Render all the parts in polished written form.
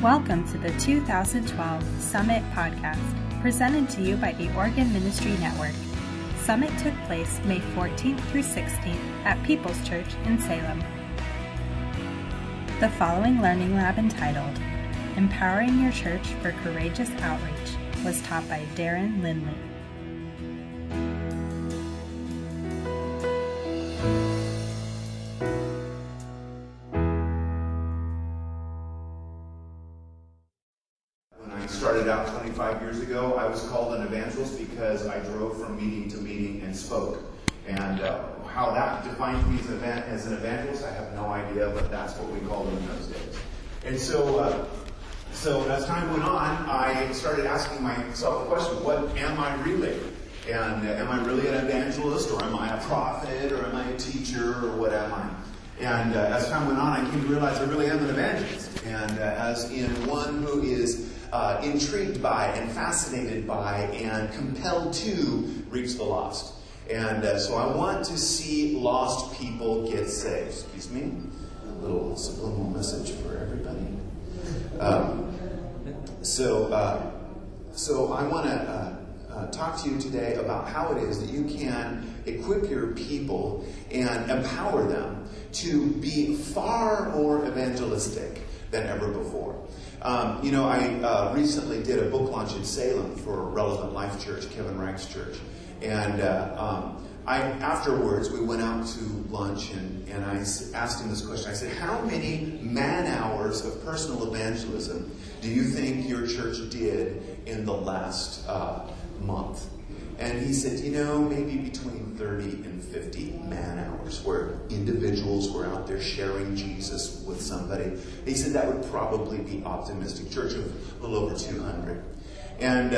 Welcome to the 2012 Summit Podcast, presented to you by the Oregon Ministry Network. Summit took place May 14th through 16th at People's Church in Salem. The following learning lab entitled, Empowering Your Church for Courageous Outreach, was taught by Daren Lindley. Started out 25 years ago. I was called an evangelist because I drove from meeting to meeting and spoke. And how that defined me as an evangelist, I have no idea, but that's what we called them in those days. And so as time went on, I started asking myself the question, what am I really? And am I really an evangelist, or am I a prophet, or am I a teacher, or what am I? And as time went on, I came to realize I really am an evangelist. And as in one who is intrigued by and fascinated by and compelled to reach the lost. And so I want to see lost people get saved. Excuse me? A little subliminal message for everybody. So I want to talk to you today about how it is that you can equip your people and empower them to be far more evangelistic than ever before. I recently did a book launch in Salem for Relevant Life Church, Kevin Reich's church. And afterwards, we went out to lunch, and I asked him this question. I said, how many man-hours of personal evangelism do you think your church did in the last month? And he said, maybe between 30 and 50 man-hours where individuals were out there sharing Jesus with somebody. He said that would probably be optimistic. Church of a little over 200. And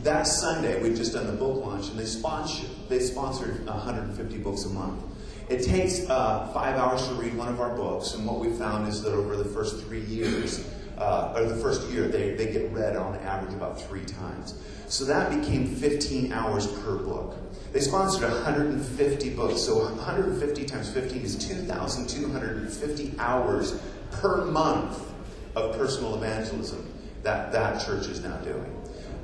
that Sunday, we'd just done the book launch, and they sponsored 150 books a month. It takes 5 hours to read one of our books, and what we found is that over the first 3 years, or the first year, they get read on average about 3 times. So that became 15 hours per book. They sponsored 150 books, so 150 times 15 is 2,250 hours per month of personal evangelism that church is now doing.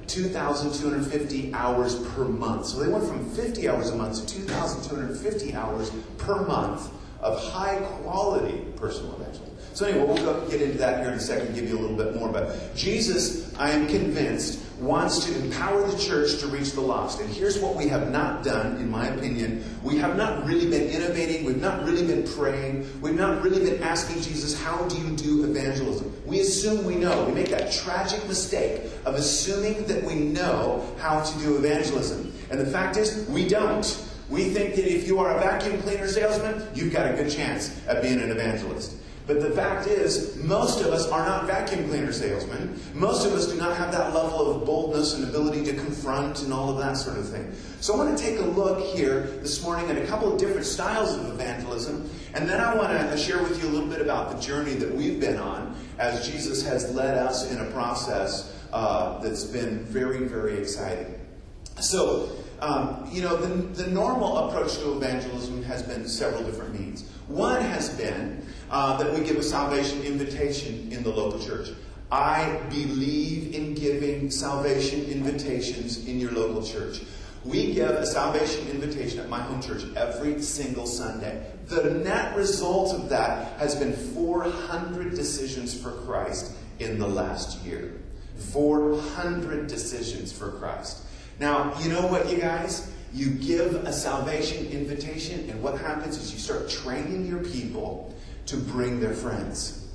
2,250 hours per month. So they went from 50 hours a month to 2,250 hours per month of high-quality personal evangelism. So anyway, we'll get into that here in a second, give you a little bit more. But Jesus, I am convinced, wants to empower the church to reach the lost. And here's what we have not done, in my opinion. We have not really been innovating. We've not really been praying. We've not really been asking Jesus, how do you do evangelism? We assume we know. We make that tragic mistake of assuming that we know how to do evangelism. And the fact is, we don't. We think that if you are a vacuum cleaner salesman, you've got a good chance at being an evangelist. But the fact is, most of us are not vacuum cleaner salesmen. Most of us do not have that level of boldness and ability to confront and all of that sort of thing. So I want to take a look here this morning at a couple of different styles of evangelism. And then I want to share with you a little bit about the journey that we've been on as Jesus has led us in a process that's been very, very exciting. So, the normal approach to evangelism has been several different means. One has been that we give a salvation invitation in the local church. I believe in giving salvation invitations in your local church. We give a salvation invitation at my home church every single Sunday. The net result of that has been 400 decisions for Christ in the last year. 400 decisions for Christ. Now, you know what, you guys? You give a salvation invitation, and what happens is you start training your people to bring their friends.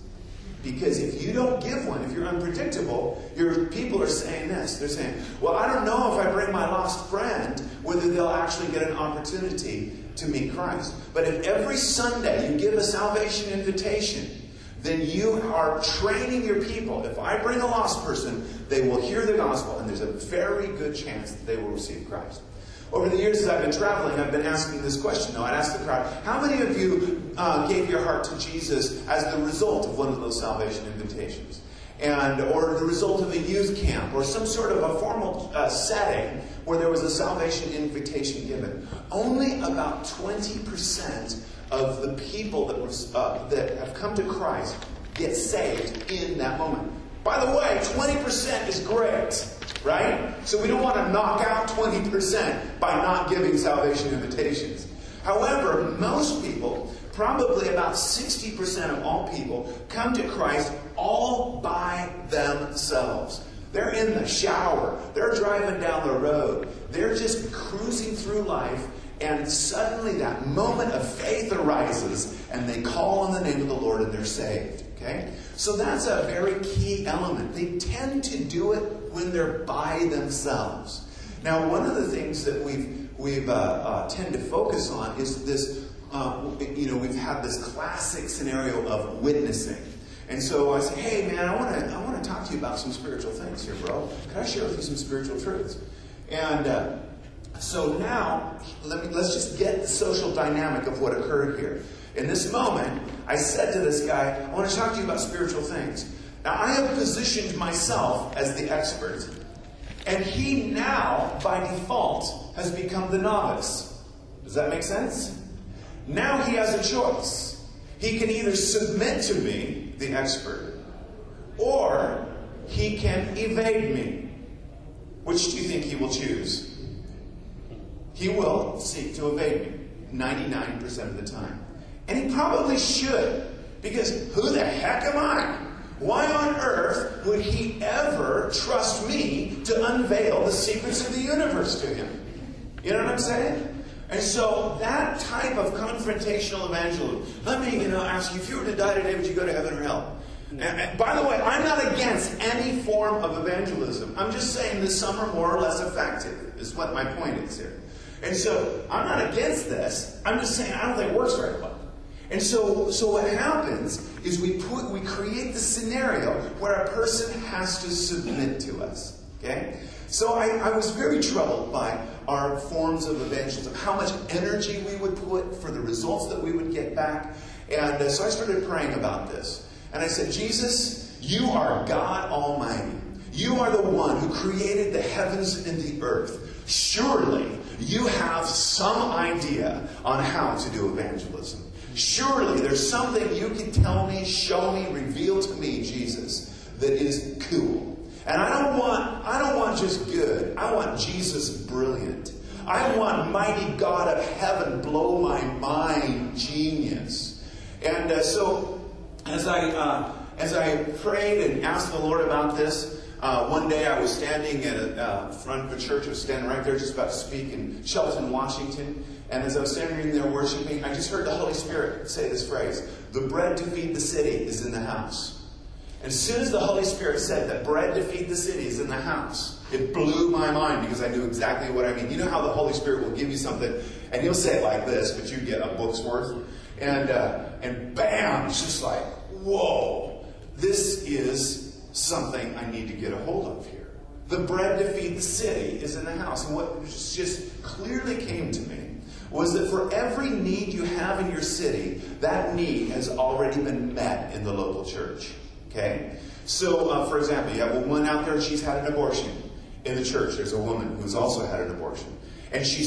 Because if you don't give one, if you're unpredictable, your people are saying this. They're saying, well, I don't know if I bring my lost friend, whether they'll actually get an opportunity to meet Christ. But if every Sunday you give a salvation invitation, then you are training your people. If I bring a lost person, they will hear the gospel, and there's a very good chance that they will receive Christ. Over the years as I've been traveling, I've been asking this question. I'd ask the crowd, how many of you gave your heart to Jesus as the result of one of those salvation invitations? Or the result of a youth camp, or some sort of a formal setting where there was a salvation invitation given? Only about 20% of the people that have come to Christ get saved in that moment. By the way, 20% is great, right? So we don't want to knock out 20% by not giving salvation invitations. However, most people, probably about 60% of all people, come to Christ all by themselves. They're in the shower. They're driving down the road. They're just cruising through life, and suddenly that moment of faith arises, and they call on the name of the Lord, and they're saved. Okay? So that's a very key element. They tend to do it when they're by themselves. Now, one of the things that we've tend to focus on is this. We've had this classic scenario of witnessing. And so I say, hey man, I want to talk to you about some spiritual things here, bro. Can I share with you some spiritual truths? And so now, let's just get the social dynamic of what occurred here. In this moment, I said to this guy, I want to talk to you about spiritual things. Now, I have positioned myself as the expert. And he now, by default, has become the novice. Does that make sense? Now he has a choice. He can either submit to me, the expert, or he can evade me. Which do you think he will choose? He will seek to evade me 99% of the time. And he probably should, because who the heck am I? Why on earth would he ever trust me to unveil the secrets of the universe to him? You know what I'm saying? And so that type of confrontational evangelism. Let me, ask you, if you were to die today, would you go to heaven or hell? And by the way, I'm not against any form of evangelism. I'm just saying that some are more or less effective, is what my point is here. And so I'm not against this. I'm just saying I don't think it works very well. And so what happens is we create the scenario where a person has to submit to us. Okay? So I was very troubled by our forms of evangelism, how much energy we would put for the results that we would get back. And so I started praying about this. And I said, Jesus, you are God Almighty. You are the one who created the heavens and the earth. Surely you have some idea on how to do evangelism. Surely there's something you can tell me, show me, reveal to me, Jesus, that is cool. And I don't want just good. I want Jesus brilliant. I want mighty God of heaven blow my mind genius. And so as I prayed and asked the Lord about this, one day I was standing at front of a church. I was standing right there just about to speak in Shelton, Washington. And as I was standing there worshiping, I just heard the Holy Spirit say this phrase: the bread to feed the city is in the house. And as soon as the Holy Spirit said that bread to feed the city is in the house, it blew my mind because I knew exactly what I mean. You know how the Holy Spirit will give you something and he'll say it like this, but you get a book's worth. And bam, it's just like, whoa, this is something I need to get a hold of here. The bread to feed the city is in the house. And what just clearly came to me was that for every need you have in your city, that need has already been met in the local church. Okay? So, for example, you have a woman out there, she's had an abortion in the church. There's a woman who's also had an abortion. And she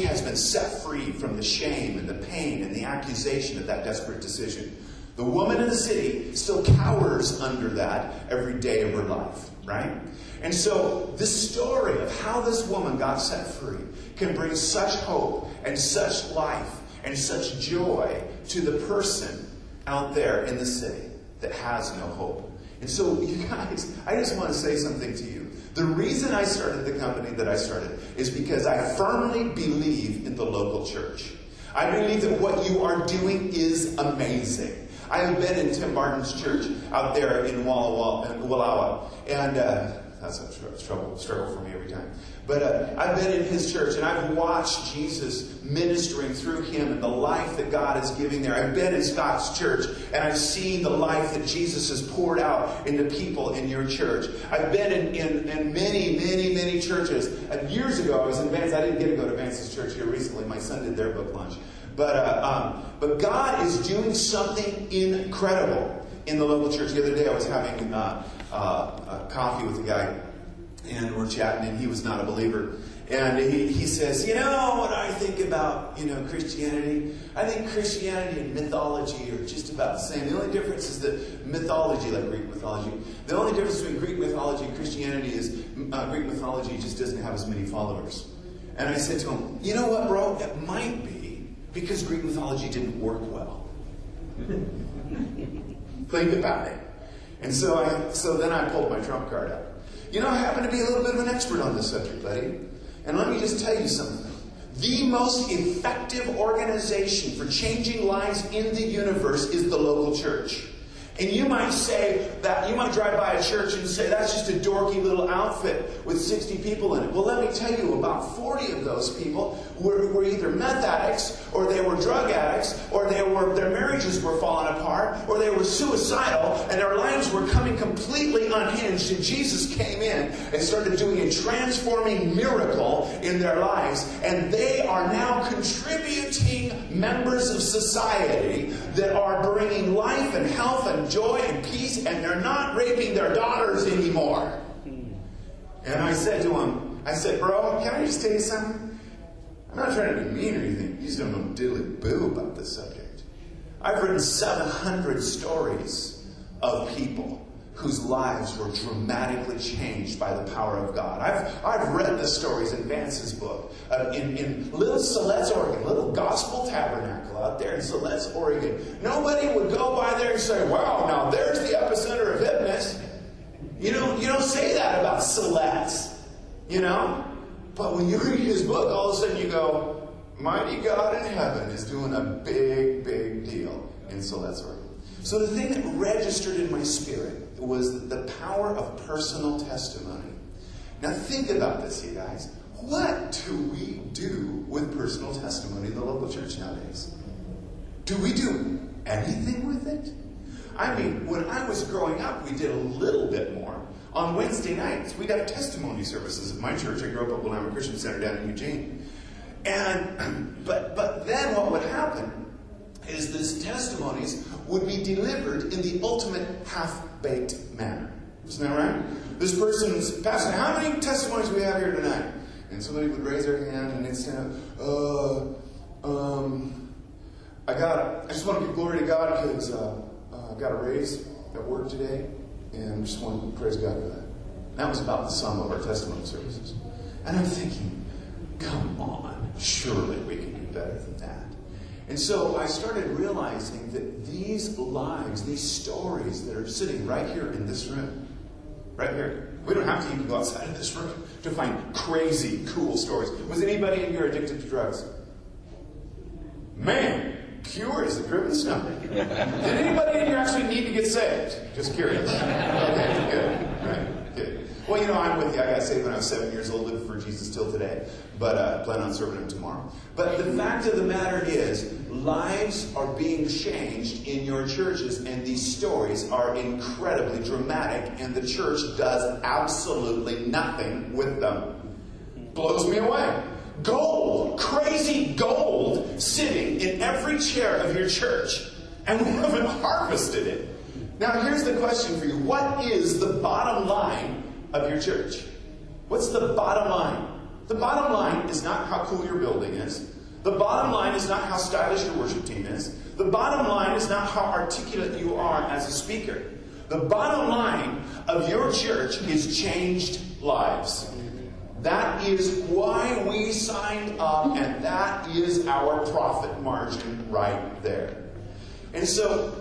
has been set free from the shame and the pain and the accusation of that desperate decision. The woman in the city still cowers under that every day of her life, right? And so this story of how this woman got set free can bring such hope and such life and such joy to the person out there in the city that has no hope. And so, you guys, I just want to say something to you. The reason I started the company that I started is because I firmly believe in the local church. I believe that what you are doing is amazing. I have been in Tim Barton's church out there in Wallowa, and that's a struggle for me every time. But I've been in his church, and I've watched Jesus ministering through him and the life that God is giving there. I've been in Scott's church, and I've seen the life that Jesus has poured out into people in your church. I've been in many churches. And years ago, I was in Vance. I didn't get to go to Vance's church here recently. My son did their book launch. But God is doing something incredible in the local church. The other day, I was having coffee with a guy, and we're chatting, and he was not a believer. And he says, what I think about about, Christianity, I think Christianity and mythology are just about the same. The only difference is that mythology, like Greek mythology, the only difference between Greek mythology and Christianity is Greek mythology just doesn't have as many followers. And I said to him, you know what, bro? It might be because Greek mythology didn't work well. Think about it. And so then I pulled my trump card out. I happen to be a little bit of an expert on this subject, buddy. And let me just tell you something. The most effective organization for changing lives in the universe is the local church. And you might say that, you might drive by a church and say, that's just a dorky little outfit with 60 people in it. Well, let me tell you, about 40 of those people were either meth addicts, or they were drug addicts, or their marriages were falling apart, or they were suicidal, and their lives were coming completely unhinged. And Jesus came in and started doing a transforming miracle in their lives. And they are now contributing members of society that are bringing life and health and joy and peace, and they're not raping their daughters anymore. And I said to him, bro, can I just tell you something? I'm not trying to be mean or anything. You just don't know diddly boo about this subject. I've written 700 stories of people whose lives were dramatically changed by the power of God. I've read the stories in Vance's book. In Little Siletz, Oregon, little gospel tabernacle out there in Siletz, Oregon. Nobody would go by there and say, wow, now there's the epicenter of hipness. You don't say that about Siletz, But when you read his book, all of a sudden you go, mighty God in heaven is doing a big, big deal in Siletz, Oregon. So the thing that registered in my spirit was the power of personal testimony. Now think about this, you guys. What do we do with personal testimony in the local church nowadays? Do we do anything with it? I mean, when I was growing up, we did a little bit more. On Wednesday nights, we'd have testimony services at my church. I grew up at Willamette Christian Center down in Eugene. But then what would happen is these testimonies would be delivered in the ultimate half-baked manner. Isn't that right? This person's, Pastor, how many testimonies do we have here tonight? And somebody would raise their hand and they'd stand up. I just want to give glory to God because I got a raise at work today, and I just want to praise God for that. That was about the sum of our testimony services. And I'm thinking, come on, surely we can do better than that. And so I started realizing that these lives, these stories that are sitting right here in this room, right here. We don't have to even go outside of this room to find crazy, cool stories. Was anybody in here addicted to drugs? Man, cure is the driven snow. Did anybody in here actually need to get saved? Just curious. Okay, good. Right, good. Well, I'm with you. I got saved when I was 7 years old, lived for Jesus till today. But I plan on serving him tomorrow. But the fact of the matter is, lives are being changed in your churches, and these stories are incredibly dramatic, and the church does absolutely nothing with them. Blows me away. Gold, crazy gold, sitting in every chair of your church, and we haven't harvested it. Now, here's the question for you. What is the bottom line of your church? What's the bottom line? The bottom line is not how cool your building is. The bottom line is not how stylish your worship team is. The bottom line is not how articulate you are as a speaker. The bottom line of your church is changed lives. That is why we signed up, and that is our profit margin right there. And so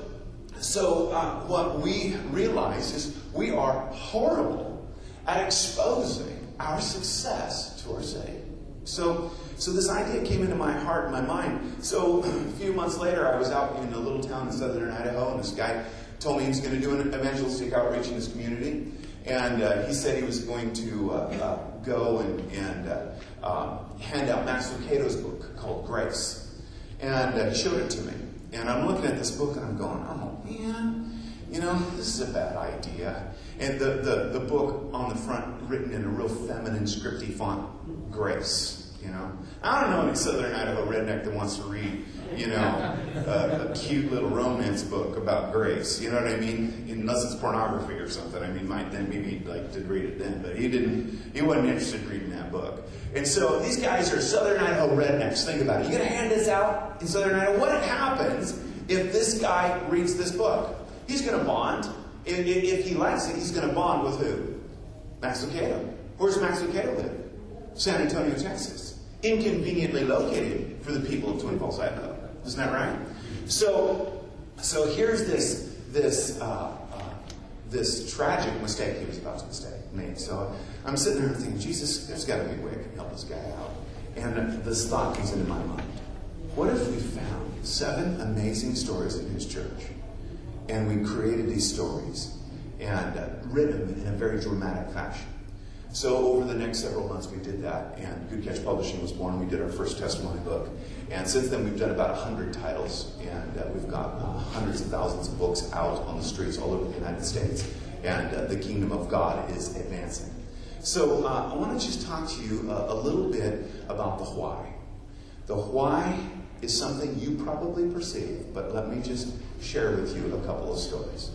what we realize is we are horrible at exposing our success to our city. So this idea came into my heart and my mind. So a few months later, I was out in a little town in southern Idaho, and this guy told me he was going to do an evangelistic outreach in his community. And he said he was going to go and hand out Max Lucado's book called Grace. And he showed it to me. And I'm looking at this book and I'm going, oh man, this is a bad idea. And the book on the front, written in a real feminine, scripty font, Grace. you know. I don't know any Southern Idaho redneck that wants to read, you know, a cute little romance book about grace. You know what I mean? Unless it's pornography or something. I mean, maybe he'd like to read it then, but he wasn't interested in reading that book. And so these guys are Southern Idaho rednecks. Think about it. You're going to hand this out in Southern Idaho. What happens if this guy reads this book? He's going to bond. If he likes it, he's going to bond with who? Max Lucado. Where's Max Lucado live? San Antonio, Texas. Inconveniently located for the people of Twin Falls, Idaho. Isn't that right? So here's this tragic mistake he was about to make. So I'm sitting there thinking, Jesus, there's got to be a way I can help this guy out. And this thought comes into my mind. What if we found 7 amazing stories in his church, and we created these stories and written them in a very dramatic fashion? So over the next several months we did that, and Good Catch Publishing was born. We did our first testimony book. And since then we've done about 100 titles, and we've got hundreds of thousands of books out on the streets all over the United States. And the kingdom of God is advancing. So I want to just talk to you a little bit about the why. The why is something you probably perceive, but let me just share with you a couple of stories.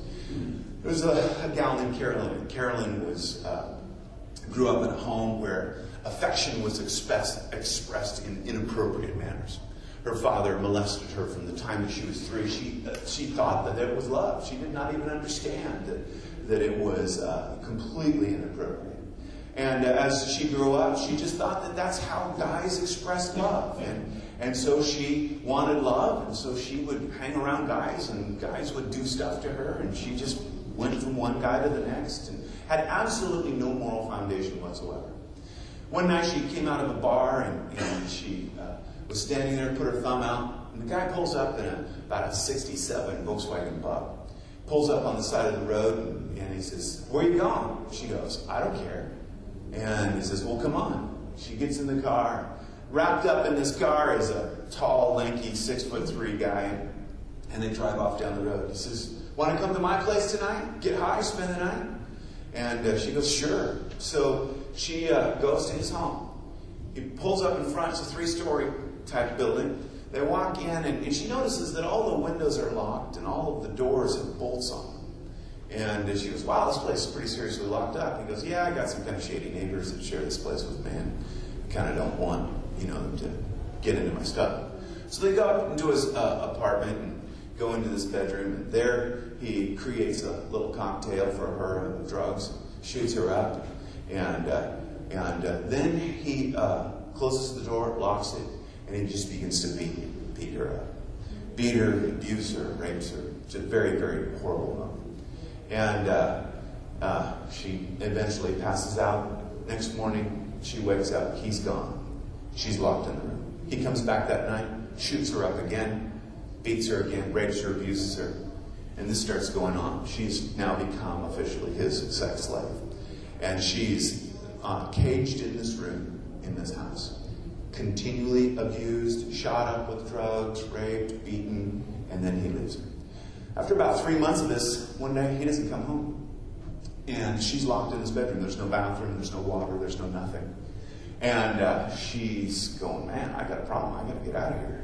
There was a gal named Carolyn. Carolyn grew up in a home where affection was expressed in inappropriate manners. Her father molested her from the time that she was 3. She thought that it was love. She did not even understand that it was completely inappropriate. And as she grew up, she just thought that that's how guys expressed love. And so she wanted love, and so she would hang around guys, and guys would do stuff to her, and she just went from one guy to the next, and had absolutely no moral foundation whatsoever. One night she came out of a bar, and she was standing there and put her thumb out, and the guy pulls up in about a 67 Volkswagen Bug. Pulls up on the side of the road, and he says, "Where are you going?" She goes, "I don't care." And he says, "Well, come on." She gets in the car. Wrapped up in this car is a tall, lanky, 6'3" guy, and they drive off down the road. He says, "Want to come to my place tonight? Get high, spend the night?" And she goes, "Sure." So she goes to his home. He pulls up in front. It's a 3-story type building. They walk in, and she notices that all the windows are locked and all of the doors have bolts on them. And she goes, "Wow, this place is pretty seriously locked up." He goes, "Yeah, I got some kind of shady neighbors that share this place with me, and I kind of don't want, them to get into my stuff." So they go up into his apartment and go into this bedroom, and there he creates a little cocktail for her of drugs, shoots her up, and then he closes the door, locks it, and he just begins to beat her up. Beat her, abuse her, rapes her. It's a very, very horrible moment. And she eventually passes out. Next morning, she wakes up. He's gone. She's locked in the room. He comes back that night, shoots her up again, beats her again, rapes her, abuses her. And this starts going on. She's now become officially his sex slave. And she's caged in this room, in this house. Continually abused, shot up with drugs, raped, beaten, and then he leaves her. After about 3 months of this, one day he doesn't come home. And she's locked in his bedroom. There's no bathroom, there's no water, there's no nothing. And she's going, "Man, I got a problem. I got to get out of here."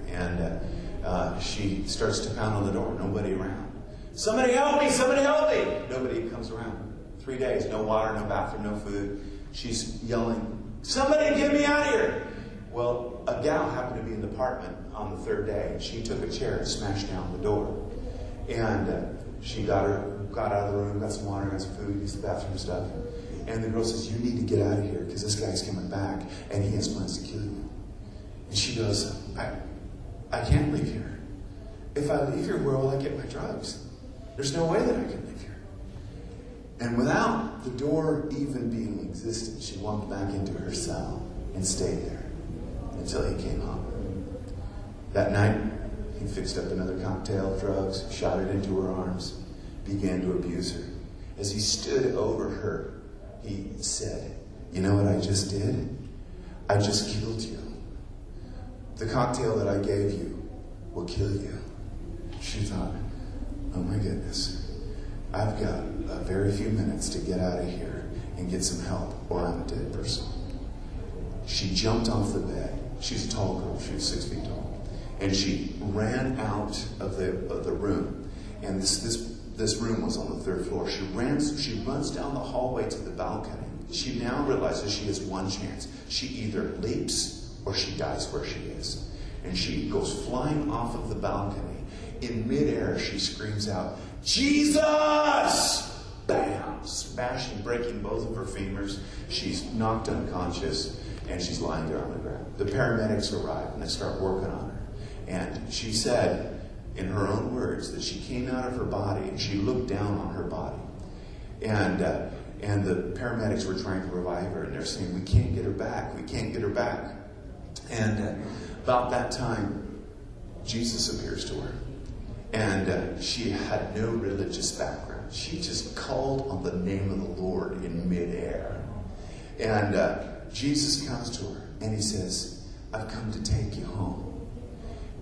And she starts to pound on the door. Nobody around. "Somebody help me! Somebody help me!" Nobody comes around. 3 days, no water, no bathroom, no food. She's yelling, "Somebody get me out of here!" Well, a gal happened to be in the apartment on the 3rd day. She took a chair and smashed down the door. And she got out of the room, got some water, got some food, used the bathroom stuff. And the girl says, "You need to get out of here because this guy's coming back and he has plans to kill you." And she goes, I can't leave here. If I leave here, where will I get my drugs? There's no way that I can leave here." And without the door even being existent, she walked back into her cell and stayed there until he came home. That night, he fixed up another cocktail of drugs, shot it into her arms, began to abuse her. As he stood over her, he said, "You know what I just did? I just killed you. The cocktail that I gave you will kill you." She thought, "Oh my goodness, I've got a very few minutes to get out of here and get some help, or I'm a dead person." she jumped off the bed. She's a tall girl. She was 6 feet tall. And she ran out of the room. And this room was on the 3rd floor. She runs down the hallway to the balcony. She now realizes she has one chance. She either leaps or she dies where she is. And she goes flying off of the balcony. In midair, she screams out, "Jesus!" Bam! Smashing, breaking both of her femurs. She's knocked unconscious, and she's lying there on the ground. The paramedics arrive, and they start working on her. And she said, in her own words, that she came out of her body, and she looked down on her body. And the paramedics were trying to revive her, and they're saying, "We can't get her back. We can't get her back." And about that time, Jesus appears to her. And she had no religious background. She just called on the name of the Lord in midair. And Jesus comes to her, and he says, "I've come to take you home."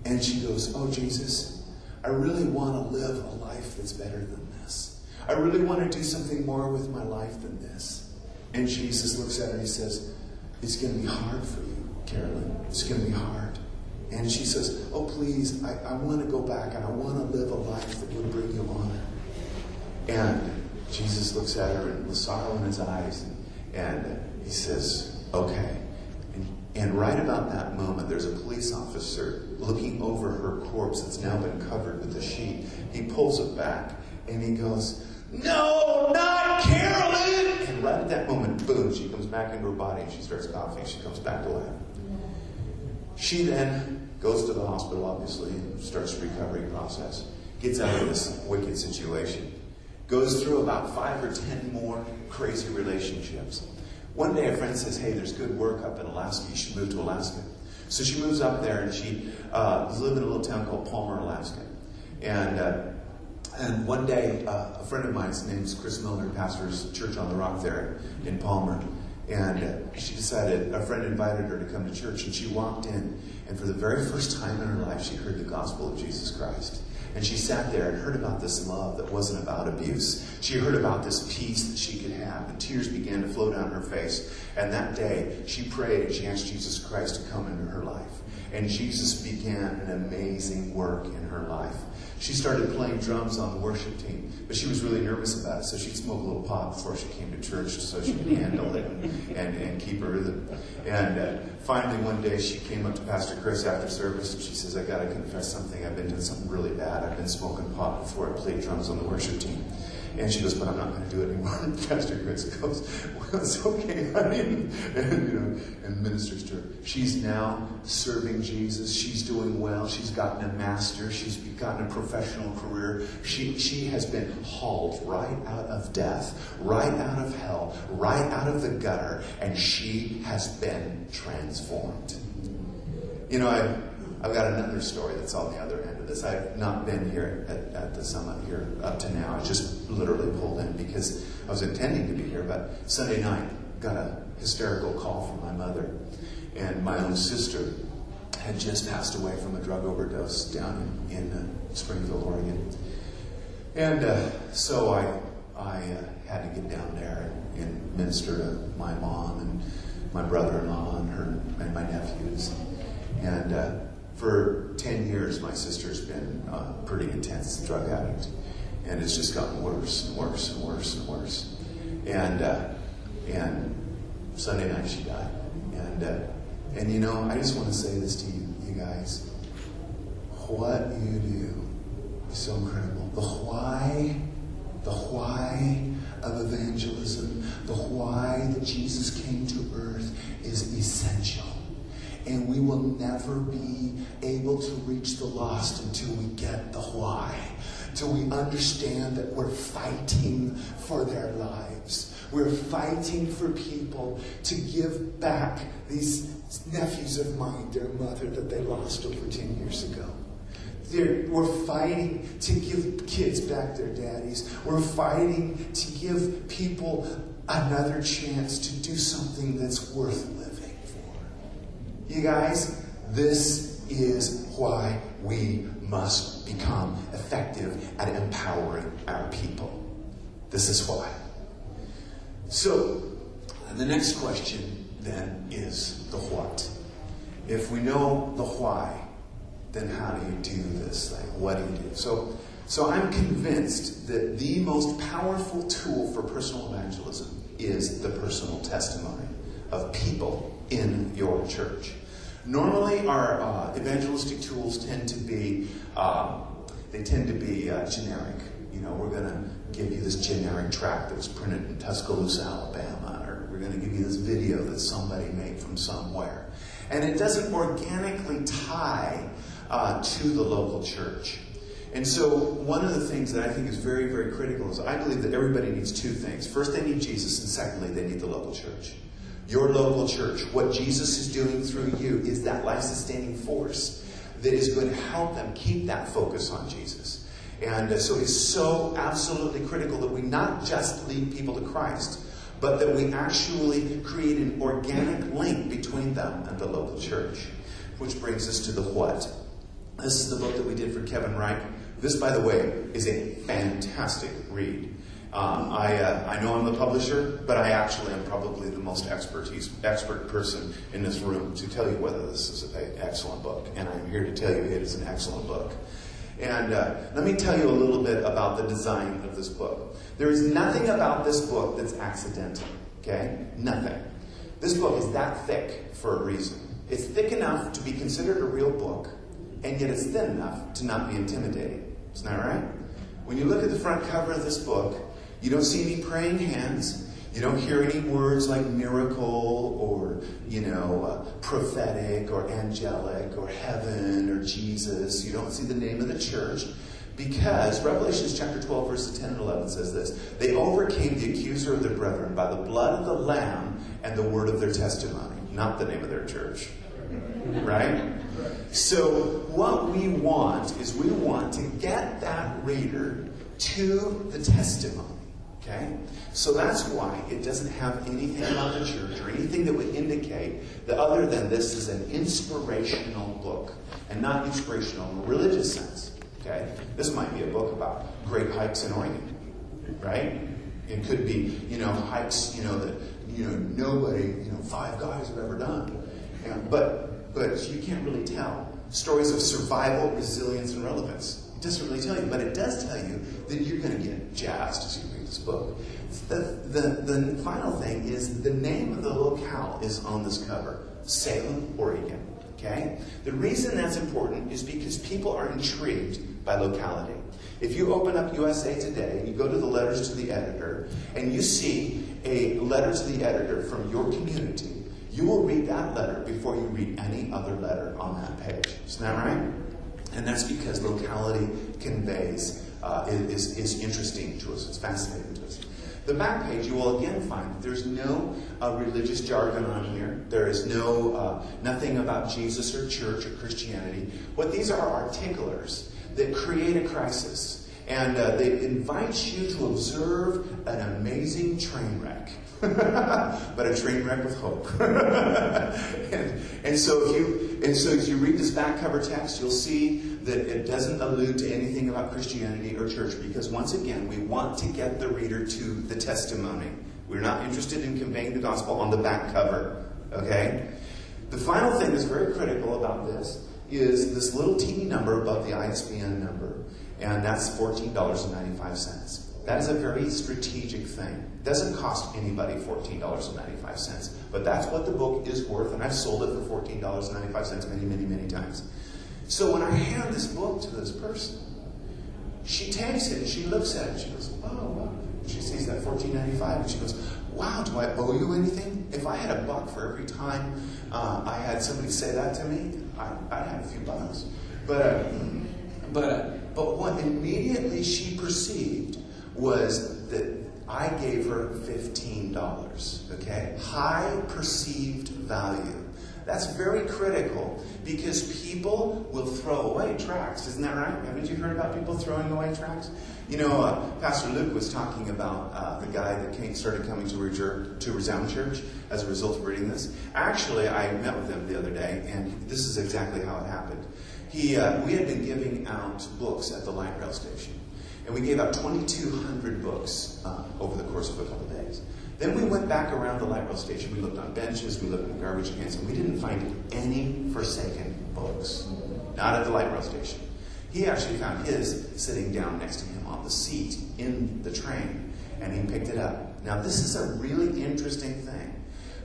And she goes, "Oh, Jesus, I really want to live a life that's better than this. I really want to do something more with my life than this." And Jesus looks at her and he says, "It's going to be hard for you, Carolyn. It's going to be hard." And she says, "Oh, please, I want to go back and I want to live a life that would bring you honor." And Jesus looks at her with sorrow in his eyes and he says, "Okay." And right about that moment, there's a police officer looking over her corpse that's now been covered with a sheet. He pulls it back and he goes, "No, not Carolyn!" And right at that moment, boom, she comes back into her body and she starts coughing. She comes back to life. She then goes to the hospital, obviously, and starts the recovery process. Gets out of this wicked situation. Goes through about 5 or 10 more crazy relationships. One day a friend says, "Hey, there's good work up in Alaska. You should move to Alaska." So she moves up there and she lives in a little town called Palmer, Alaska. And one day a friend of mine, his name's Chris Milner, pastors Church on the Rock there in Palmer. And she decided, a friend invited her to come to church, and she walked in, and for the very first time in her life, she heard the gospel of Jesus Christ. And she sat there and heard about this love that wasn't about abuse. She heard about this peace that she could have, and tears began to flow down her face. And that day, she prayed and she asked Jesus Christ to come into her life. And Jesus began an amazing work in her life. She started playing drums on the worship team, but she was really nervous about it, so she'd smoke a little pot before she came to church so she could handle it and keep her rhythm. And finally one day she came up to Pastor Chris after service and she says, "I got to confess something. I've been doing something really bad. I've been smoking pot before I played drums on the worship team." And she goes, "But I'm not going to do it anymore." And Pastor Chris goes, "Well, it's okay, honey," and ministers to her. She's now serving Jesus. She's doing well. She's gotten a master. She's gotten a professional career. She has been hauled right out of death, right out of hell, right out of the gutter, and she has been transformed. I've got another story that's on the other end of this. I've not been here at the summit here up to now. I just literally pulled in because I was intending to be here, but Sunday night got a hysterical call from my mother. And my own sister had just passed away from a drug overdose down in Springfield, Oregon. And so I had to get down there and minister to my mom and my brother-in-law and my nephews. And for 10 years, my sister's been a pretty intense drug addict. And it's just gotten worse and worse and worse and worse. And Sunday night she died. And I just want to say this to you guys. What you do is so incredible. The why of evangelism, the why that Jesus came to earth is essential. And we will never be able to reach the lost until we get the why. Till we understand that we're fighting for their lives. We're fighting for people to give back these nephews of mine, their mother that they lost over 10 years ago. We're fighting to give kids back their daddies. We're fighting to give people another chance to do something that's worth living for. You guys, this is why we must become effective at empowering our people. This is why. So, the next question then is the what. If we know the why, then how do you do this thing? What do you do? So I'm convinced that the most powerful tool for personal evangelism is the personal testimony of people in your church. Normally, our evangelistic tools tend to be generic. You know, we're going to give you this generic tract that was printed in Tuscaloosa, Alabama, or we're going to give you this video that somebody made from somewhere. And it doesn't organically tie to the local church. And so one of the things that I think is very, very critical is I believe that everybody needs two things. First, they need Jesus, and secondly, they need the local church. Your local church, what Jesus is doing through you is that life-sustaining force that is going to help them keep that focus on Jesus. And so it's so absolutely critical that we not just lead people to Christ, but that we actually create an organic link between them and the local church. Which brings us to the what. This is the book that we did for Kevin Reich. This, by the way, is a fantastic read. I know I'm the publisher, but I actually am probably the most expert person in this room to tell you whether this is an excellent book. And I'm here to tell you it is an excellent book. And let me tell you a little bit about the design of this book. There is nothing about this book that's accidental. Okay? Nothing. This book is that thick for a reason. It's thick enough to be considered a real book, and yet it's thin enough to not be intimidating. Isn't that right? When you look at the front cover of this book, you don't see any praying hands. You don't hear any words like miracle or, prophetic or angelic or heaven or Jesus. You don't see the name of the church. Because Revelation chapter 12, verses 10 and 11 says this: they overcame the accuser of their brethren by the blood of the Lamb and the word of their testimony. Not the name of their church. Right? So what we want is we want to get that reader to the testimony. Okay? So that's why it doesn't have anything about the church or anything that would indicate that other than this is an inspirational book. And not inspirational in a religious sense. Okay? This might be a book about great hikes in Oregon. Right? It could be, hikes, that, nobody, 5 guys have ever done. But you can't really tell. Stories of survival, resilience, and relevance. It doesn't really tell you, but it does tell you that you're going to get jazzed as you read this book. The final thing is the name of the locale is on this cover. Salem, Oregon. Okay? The reason that's important is because people are intrigued by locality. If you open up USA Today and you go to the letters to the editor and you see a letter to the editor from your community, you will read that letter before you read any other letter on that page. Isn't that right? And that's because locality conveys, is interesting to us. It's fascinating to us. The back page, you will again find that there's no religious jargon on here. There is nothing about Jesus or church or Christianity. What these are articulars that create a crisis. And they invite you to observe an amazing train wreck. But a train wreck with hope. and so as you read this back cover text, you'll see that it doesn't allude to anything about Christianity or church, because once again, we want to get the reader to the testimony. We're not interested in conveying the gospel on the back cover. Okay? The final thing that's very critical about this is this little teeny number above the ISBN number, and that's $14.95. That is a very strategic thing. It doesn't cost anybody $14.95, but that's what the book is worth, and I've sold it for $14.95 many, many, many times. So when I hand this book to this person, she takes it and she looks at it and she goes, oh, wow. She sees that $14.95 and she goes, wow, do I owe you anything? If I had $1 for every time I had somebody say that to me, I'd have a few bucks. But what immediately she perceived was that I gave her $15. Okay? High perceived value. That's very critical because people will throw away tracts. Isn't that right? Haven't you heard about people throwing away tracts? Pastor Luke was talking about the guy that started coming to Resound Church as a result of reading this. Actually, I met with him the other day, and this is exactly how it happened. We had been giving out books at the light rail station. And we gave out 2,200 books over the course of a couple of days. Then we went back around the light rail station. We looked on benches, we looked in garbage cans, and we didn't find any forsaken books. Not at the light rail station. He actually found his sitting down next to him on the seat in the train, and he picked it up. Now, this is a really interesting thing.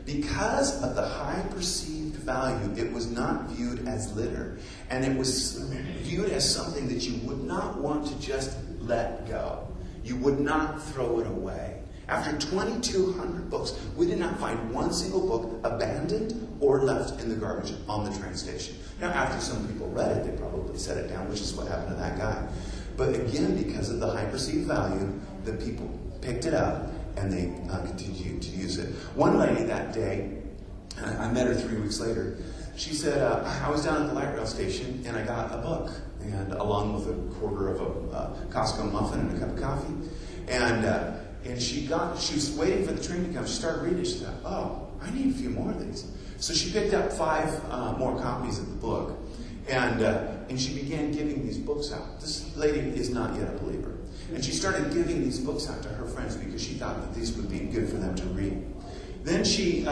Because of the high perceived value, it was not viewed as litter, and it was viewed as something that you would not want to just let go. You would not throw it away. After 2,200 books, we did not find one single book abandoned or left in the garbage on the train station. Now, after some people read it, they probably set it down, which is what happened to that guy. But again, because of the high perceived value, the people picked it up and they continued to use it. One lady that day, I met her 3 weeks later, she said, I was down at the light rail station and I got a book, and along with a quarter of a Costco muffin and a cup of coffee. And she was waiting for the train to come. She started reading it. She thought, oh, I need a few more of these. So she picked up 5 more copies of the book. And she began giving these books out. This lady is not yet a believer. And she started giving these books out to her friends because she thought that these would be good for them to read. Then she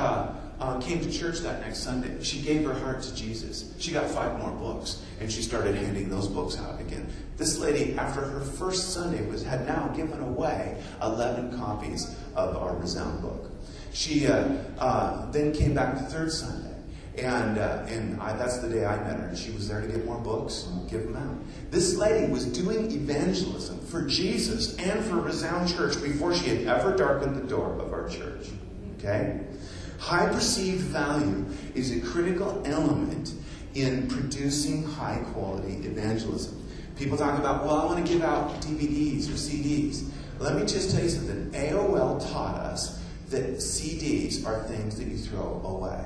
came to church that next Sunday. She gave her heart to Jesus. She got 5 more books, and she started handing those books out again. This lady, after her first Sunday, had now given away 11 copies of our Resound book. She then came back the third Sunday, and that's the day I met her, and she was there to get more books and give them out. This lady was doing evangelism for Jesus and for Resound Church before she had ever darkened the door of our church. Okay? High perceived value is a critical element in producing high-quality evangelism. People talk about, well, I want to give out DVDs or CDs. Let me just tell you something. AOL taught us that CDs are things that you throw away.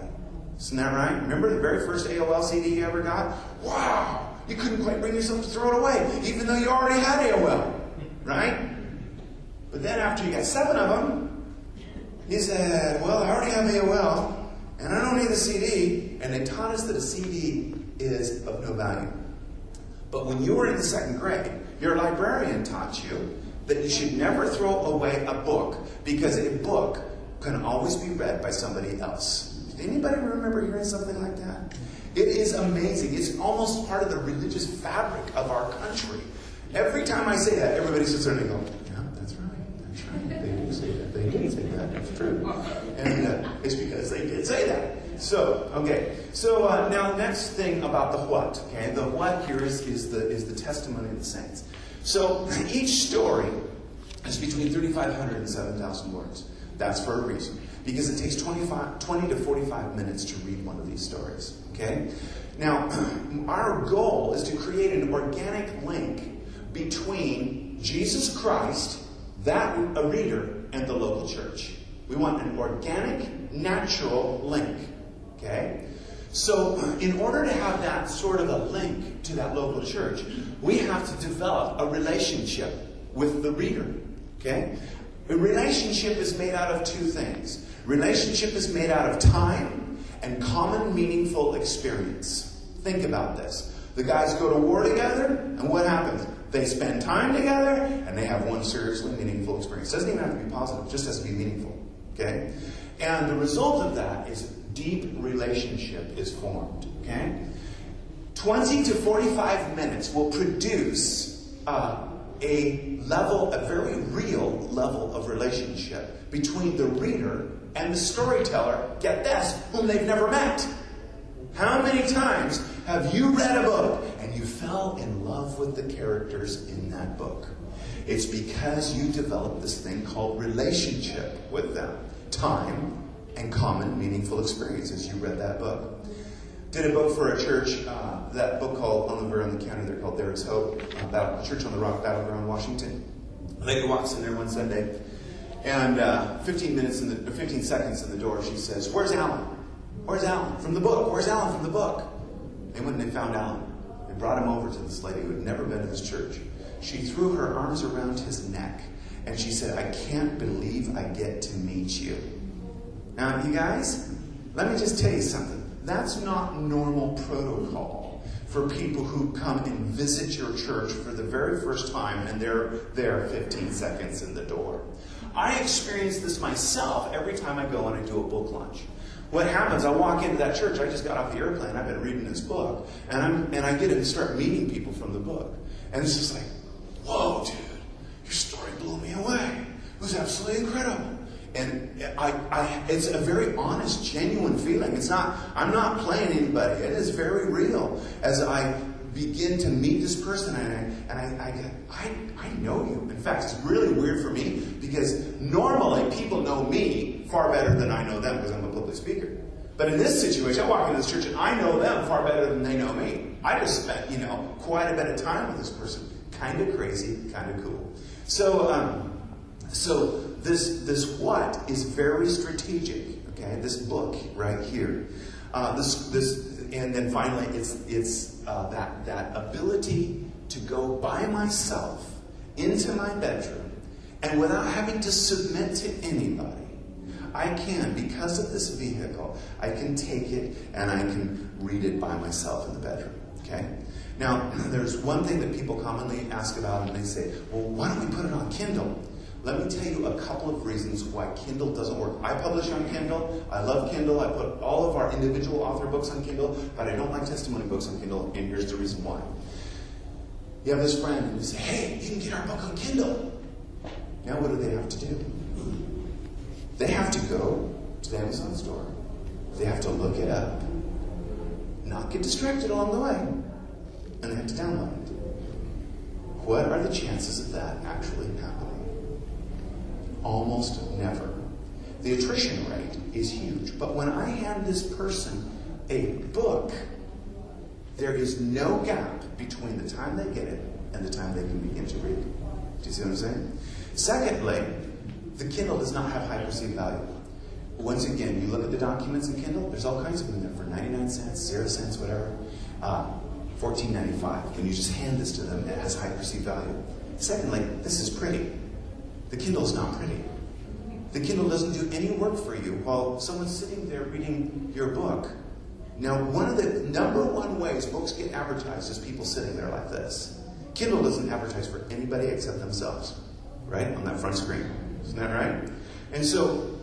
Isn't that right? Remember the very first AOL CD you ever got? Wow! You couldn't quite bring yourself to throw it away, even though you already had AOL. Right? But then after you got 7 of them, he said, well, I already have AOL, and I don't need the CD. And they taught us that a CD is of no value. But when you were in the 2nd grade, your librarian taught you that you should never throw away a book because a book can always be read by somebody else. Did anybody remember hearing something like that? It is amazing. It's almost part of the religious fabric of our country. Every time I say that, everybody sits there and they go, yeah, that's right. They do say that. They did say that. That's true. And it's because they did say that. So, okay. So now the next thing about the what. Okay, the what here is the testimony of the saints. So each story is between 3,500 and 7,000 words. That's for a reason. Because it takes 20 to 45 minutes to read one of these stories. Okay? Now, our goal is to create an organic link between Jesus Christ, a reader, and the local church. We want an organic, natural link. Okay? So, in order to have that sort of a link to that local church, we have to develop a relationship with the reader. Okay? A relationship is made out of 2 things. Relationship is made out of time and common meaningful experience. Think about this. The guys go to war together, and what happens? They spend time together, and they have one seriously meaningful experience. It doesn't even have to be positive, it just has to be meaningful. Okay? And the result of that is deep relationship is formed. Okay? 20 to 45 minutes will produce a very real level of relationship between the reader and the storyteller, get this, whom they've never met. How many times have you read a book and you fell in love with the characters in that book? It's because you developed this thing called relationship with them. Time and common meaningful experiences. You read that book. Did a book for a church, that book called On the River in the County, they're called There Is Hope, about Church on the Rock, Battleground, Washington. A lady walks in there one Sunday, and 15 seconds in the door, she says, "Where's Alan? Where's Alan? From the book. Where's Alan from the book?" They went and they found Alan. They brought him over to this lady who had never been to this church. She threw her arms around his neck, and she said, "I can't believe I get to meet you." Now, you guys, let me just tell you something. That's not normal protocol for people who come and visit your church for the very first time and they're there 15 seconds in the door. I experience this myself every time I go and I do a book launch. What happens, I walk into that church, I just got off the airplane, I've been reading this book, and I get to start meeting people from the book. And it's just like, whoa, dude, your story blew me away. It was absolutely incredible. And it's a very honest, genuine feeling. I'm not playing anybody. It is very real. As I begin to meet this person, and I know you. In fact, it's really weird for me because normally people know me far better than I know them because I'm a public speaker. But in this situation, I walk into this church and I know them far better than they know me. I just spent, quite a bit of time with this person. Kind of crazy, kind of cool. So this what is very strategic. Okay, this book right here. And then finally, it's that ability to go by myself into my bedroom, and without having to submit to anybody, I can, because of this vehicle, I can take it and I can read it by myself in the bedroom. Okay. Now, there's one thing that people commonly ask about, and they say, well, why don't we put it on Kindle? Let me tell you a couple of reasons why Kindle doesn't work. I publish on Kindle. I love Kindle. I put all of our individual author books on Kindle, but I don't like testimony books on Kindle, and here's the reason why. You have this friend, and you say, hey, you can get our book on Kindle. Now what do they have to do? They have to go to the Amazon store. They have to look it up, not get distracted along the way, and they have to download it. What are the chances of that actually happening? Almost never. The attrition rate is huge. But when I hand this person a book, there is no gap between the time they get it and the time they can begin to read. Do you see what I'm saying? Secondly, the Kindle does not have high perceived value. Once again, you look at the documents in Kindle, there's all kinds of them there for 99 cents, 0 cents, whatever. $14.95. When you just hand this to them, it has high perceived value. Secondly, this is pretty. The Kindle is not pretty. The Kindle doesn't do any work for you while someone's sitting there reading your book. Now, one of the number one ways books get advertised is people sitting there like this. Kindle doesn't advertise for anybody except themselves, right? On that front screen. Isn't that right? And so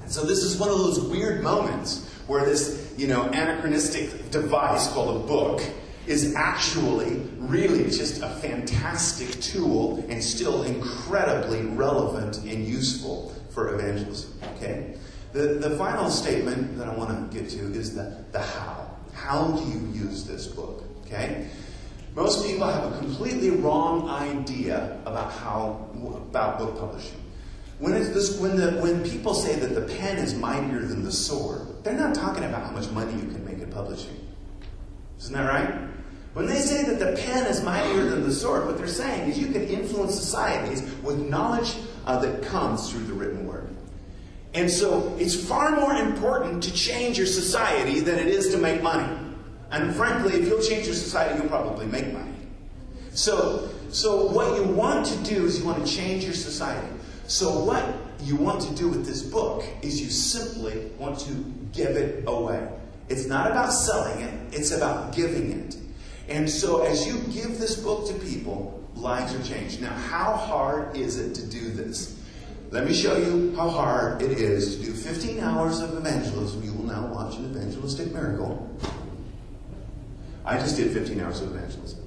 this is one of those weird moments where this, anachronistic device called a book is actually really just a fantastic tool and still incredibly relevant and useful for evangelism. Okay? The final statement that I want to get to is the how. How do you use this book? Okay? Most people have a completely wrong idea about book publishing. When people say that the pen is mightier than the sword, they're not talking about how much money you can make in publishing. Isn't that right? When they say that the pen is mightier than the sword, what they're saying is you can influence societies with knowledge that comes through the written word. And so it's far more important to change your society than it is to make money. And frankly, if you'll change your society, you'll probably make money. So what you want to do is you want to change your society. So what you want to do with this book is you simply want to give it away. It's not about selling it, it's about giving it. And so as you give this book to people, lives are changed. Now, how hard is it to do this? Let me show you how hard it is to do 15 hours of evangelism. You will now watch an evangelistic miracle. I just did 15 hours of evangelism.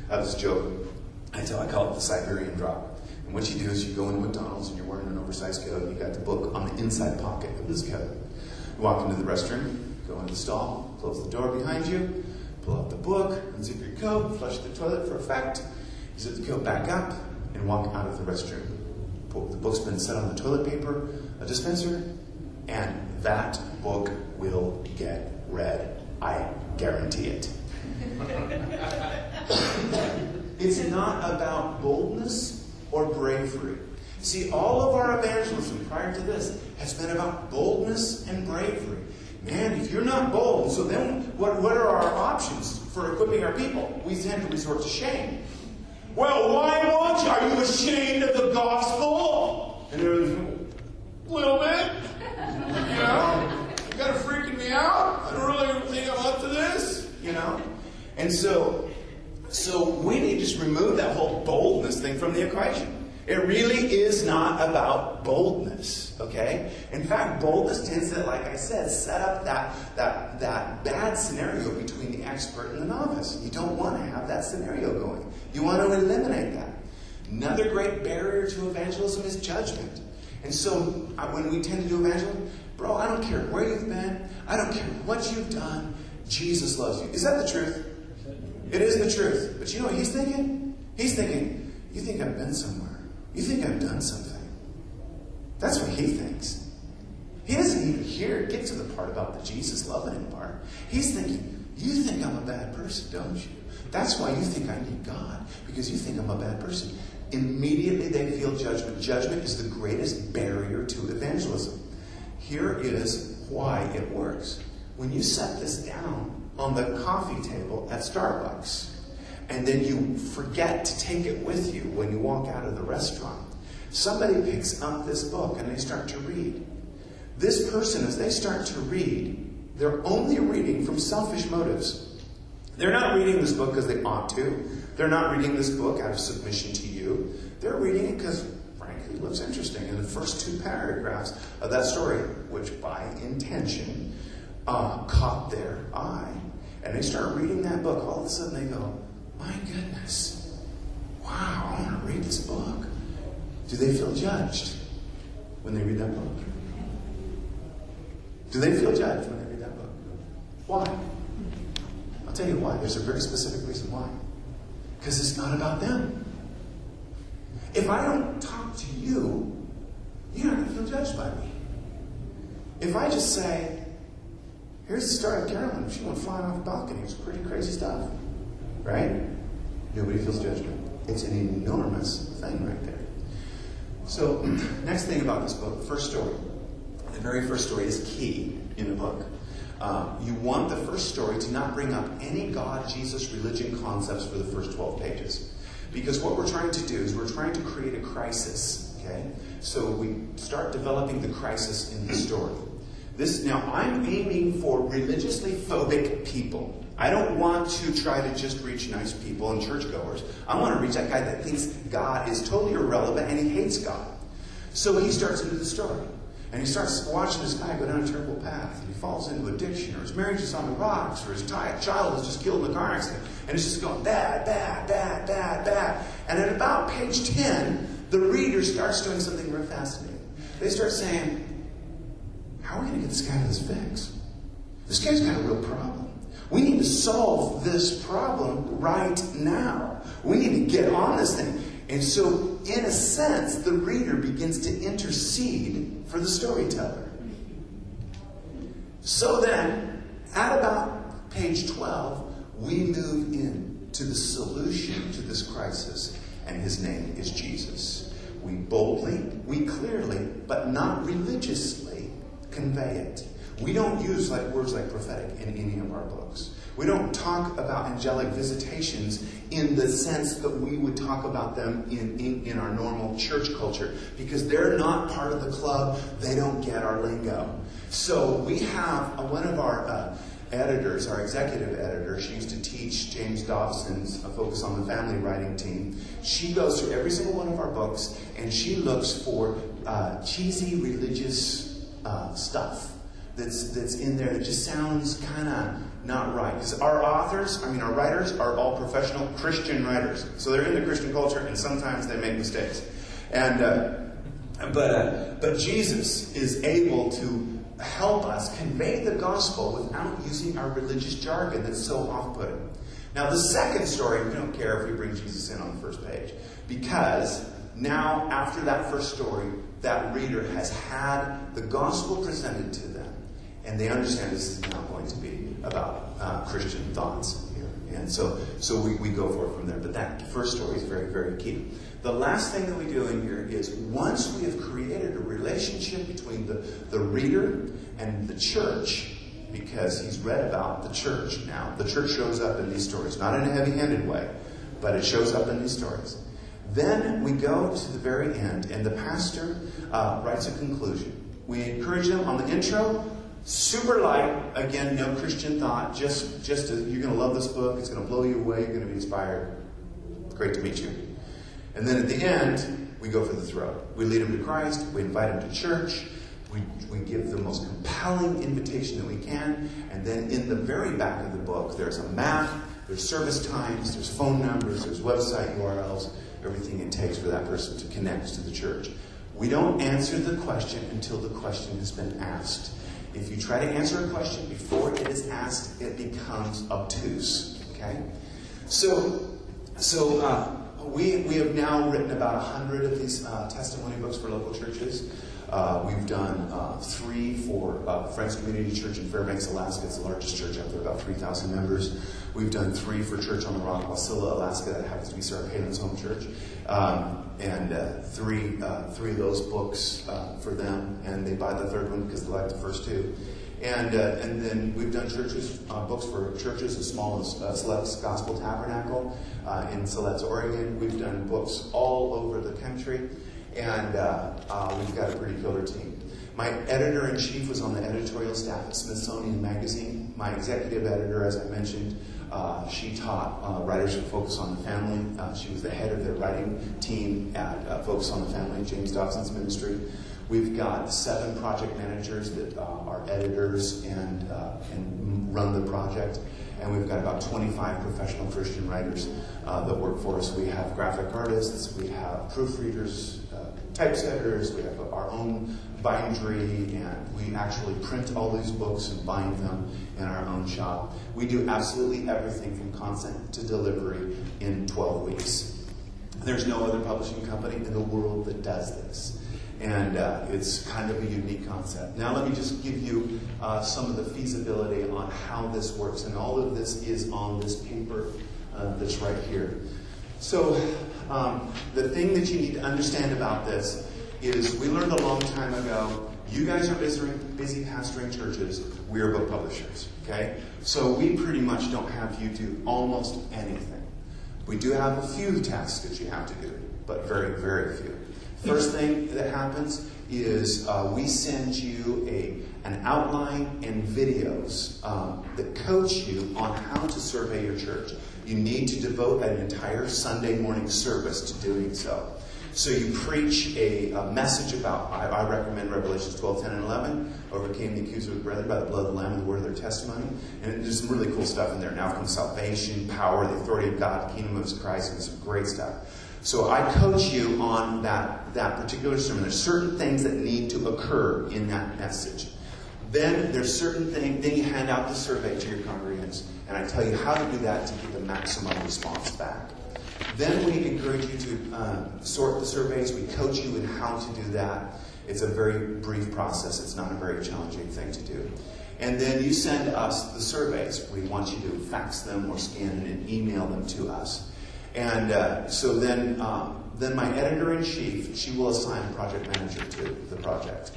I have this joke. I call it the Siberian drop. And what you do is you go into McDonald's and you're wearing an oversized coat and you got the book on the inside pocket of this coat. You walk into the restroom, go into the stall, close the door behind you, pull out the book, unzip your coat, flush the toilet for effect, zip the coat back up, and walk out of the restroom. The book's been set on the toilet paper dispenser, and that book will get read. I guarantee it. It's not about boldness or bravery. See, all of our evangelism prior to this has been about boldness and bravery. Man, if you're not bold, so then what are our options for equipping our people? We tend to resort to shame. Well, why won't you? Are you ashamed of the gospel? And there's a little bit. You kind of freaking me out. I don't really think I'm up to this. And so we need to just remove that whole boldness thing from the equation. It really is not about boldness, okay? In fact, boldness tends to, like I said, set up that bad scenario between the expert and the novice. You don't want to have that scenario going. You want to eliminate that. Another great barrier to evangelism is judgment. And so when we tend to do evangelism, bro, I don't care where you've been. I don't care what you've done. Jesus loves you. Is that the truth? It is the truth. But you know what he's thinking? He's thinking, you think I've been somewhere. You think I've done something. That's what he thinks. He doesn't even get to the part about the Jesus loving him part. He's thinking, you think I'm a bad person, don't you? That's why you think I need God. Because you think I'm a bad person. Immediately they feel judgment. Judgment is the greatest barrier to evangelism. Here is why it works. When you set this down on the coffee table at Starbucks, and then you forget to take it with you when you walk out of the restaurant, somebody picks up this book and they start to read. This person, as they start to read, they're only reading from selfish motives. They're not reading this book because they ought to. They're not reading this book out of submission to you. They're reading it because, frankly, it looks interesting. In the first 2 paragraphs of that story, which by intention caught their eye, and they start reading that book, all of a sudden they go, my goodness, wow, I want to read this book. Do they feel judged when they read that book? Do they feel judged when they read that book? Why? I'll tell you why. There's a very specific reason why. Because it's not about them. If I don't talk to you, you're not going to feel judged by me. If I just say, here's the story of Carolyn. She went flying off a balcony. It was pretty crazy stuff. Right? Nobody feels judgment. It's an enormous thing right there. So, next thing about this book, first story. The very first story is key in the book. You want the first story to not bring up any God, Jesus, religion concepts for the first 12 pages. Because what we're trying to do is we're trying to create a crisis. Okay? So we start developing the crisis in the story. Now, I'm aiming for religiously phobic people. I don't want to try to just reach nice people and churchgoers. I want to reach that guy that thinks God is totally irrelevant and he hates God. So he starts into the story. And he starts watching this guy go down a terrible path. And he falls into addiction, or his marriage is on the rocks, or his child is just killed in a car accident. And it's just going bad, bad, bad, bad, bad. And at about page 10, the reader starts doing something very fascinating. They start saying, how are we going to get this guy to this fix? This guy's got a real problem. We need to solve this problem right now. We need to get on this thing. And so, in a sense, the reader begins to intercede for the storyteller. So then, at about page 12, we move into the solution to this crisis, and his name is Jesus. We boldly, we clearly, but not religiously convey it. We don't use words like prophetic in any of our books. We don't talk about angelic visitations in the sense that we would talk about them in our normal church culture, because they're not part of the club. They don't get our lingo. So we have one of our editors, our executive editor. She used to teach James Dobson's Focus on the Family writing team. She goes through every single one of our books, and she looks for cheesy religious stuff that's in there that just sounds kind of not right. Because our writers are all professional Christian writers. So they're in the Christian culture, and sometimes they make mistakes. And but Jesus is able to help us convey the gospel without using our religious jargon that's so off-putting. Now, the second story, we don't care if we bring Jesus in on the first page, because now, after that first story, that reader has had the gospel presented to them, and they understand this is not going to be about Christian thoughts here. And so we go for it from there. But that first story is very, very key. The last thing that we do in here is, once we have created a relationship between the reader and the church, because he's read about the church now. The church shows up in these stories, not in a heavy-handed way, but it shows up in these stories. Then we go to the very end, and the pastor writes a conclusion. We encourage them on the intro, Super light, again, no Christian thought, just you're going to love this book, it's going to blow you away, you're going to be inspired. Great to meet you. And then at the end, we go for the throw. We lead them to Christ, we invite them to church, we give the most compelling invitation that we can, and then in the very back of the book, there's a map, there's service times, there's phone numbers, there's website URLs, everything it takes for that person to connect to the church. We don't answer the question until the question has been asked. If you try to answer a question before it is asked, it becomes obtuse. Okay? So we have now written about 100 of these testimony books for local churches. We've done 3 for Friends Community Church in Fairbanks, Alaska. It's the largest church up there, about 3,000 members. We've done 3 for Church on the Rock, Wasilla, Alaska. That happens to be Sarah Palin's home church. And 3 of those books for them. And they buy the third one because they like the first 2. And then we've done books for churches as small as Select's Gospel Tabernacle in Siletz, Oregon. We've done books all over the country. And we've got a pretty killer team. My editor-in-chief was on the editorial staff at Smithsonian Magazine. My executive editor, as I mentioned, she taught writers who focus on the family. She was the head of their writing team at Focus on the Family, James Dobson's ministry. We've got 7 project managers that are editors and run the project. And we've got about 25 professional Christian writers that work for us. We have graphic artists, we have proofreaders, typesetters, we have our own bindery, and we actually print all these books and bind them in our own shop. We do absolutely everything from concept to delivery in 12 weeks. There's no other publishing company in the world that does this. And it's kind of a unique concept. Now let me just give you some of the feasibility on how this works. And all of this is on this paper that's right here. So the thing that you need to understand about this is we learned a long time ago, you guys are busy pastoring churches, we're book publishers. Okay? So we pretty much don't have you do almost anything. We do have a few tasks that you have to do, but very, very few. First thing that happens is we send you an outline and videos that coach you on how to survey your church. You need to devote an entire Sunday morning service to doing so. So you preach a message about, I recommend Revelations 12, 10, and 11, overcame the accuser of the brethren by the blood of the Lamb and the word of their testimony. And there's some really cool stuff in there. Now comes salvation, power, the authority of God, the kingdom of his Christ, and some great stuff. So I coach you on that particular sermon. There's certain things that need to occur in that message. Then there's certain things, then you hand out the survey to your congregants, and I tell you how to do that to get the maximum response back. Then we encourage you to sort the surveys. We coach you in how to do that. It's a very brief process. It's not a very challenging thing to do. And then you send us the surveys. We want you to fax them or scan them and email them to us. And so then my editor-in-chief, she will assign a project manager to the project.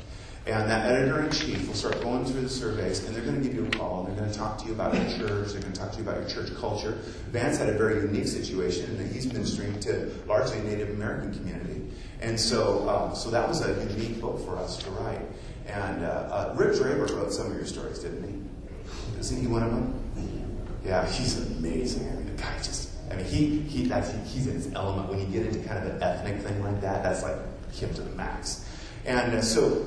And that editor-in-chief will start going through the surveys, and they're going to give you a call, and they're going to talk to you about your church, they're going to talk to you about your church culture. Vance had a very unique situation in that he's ministering to largely Native American community. And so that was a unique book for us to write. And Rip Draper wrote some of your stories, didn't he? Isn't he one of them? Yeah, he's amazing. I mean, the guy just... he's in his element. When you get into kind of an ethnic thing like that, that's like him to the max. And so